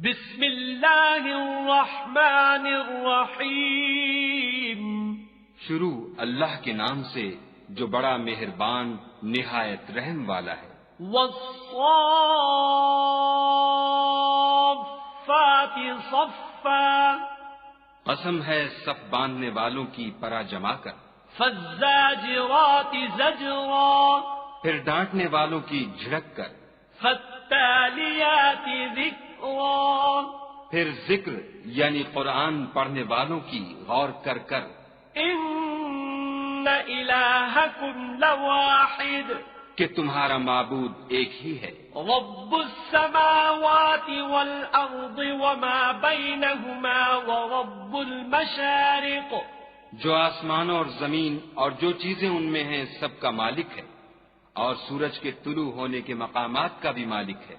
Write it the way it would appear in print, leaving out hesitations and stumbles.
बिस्मिल्लाहिर्रहमानिर्रहीम। शुरू अल्लाह के नाम से जो बड़ा मेहरबान निहायत रहम वाला है। वस्साफ़ाति सफ़्फ़ा। कसम है सफ बांधने वालों की परा जमा कर। फज़्ज़ाजिराति ज़ज्रा। फिर डांटने वालों की झिड़क कर। फत्तालियाति ज़िक्रा। फिर जिक्र यानी कुरान पढ़ने वालों की गौर कर कर। इन्ना इलाहकुम लवाहिद। कि तुम्हारा माबूद एक ही है। रब्बुस समावाति वल अर्दि वमा बैनहुमा व रब्बुल मशारिक़। जो आसमानों और जमीन और जो चीजें उनमें हैं सबका मालिक है और सूरज के तुलू होने के मकामात का भी मालिक है।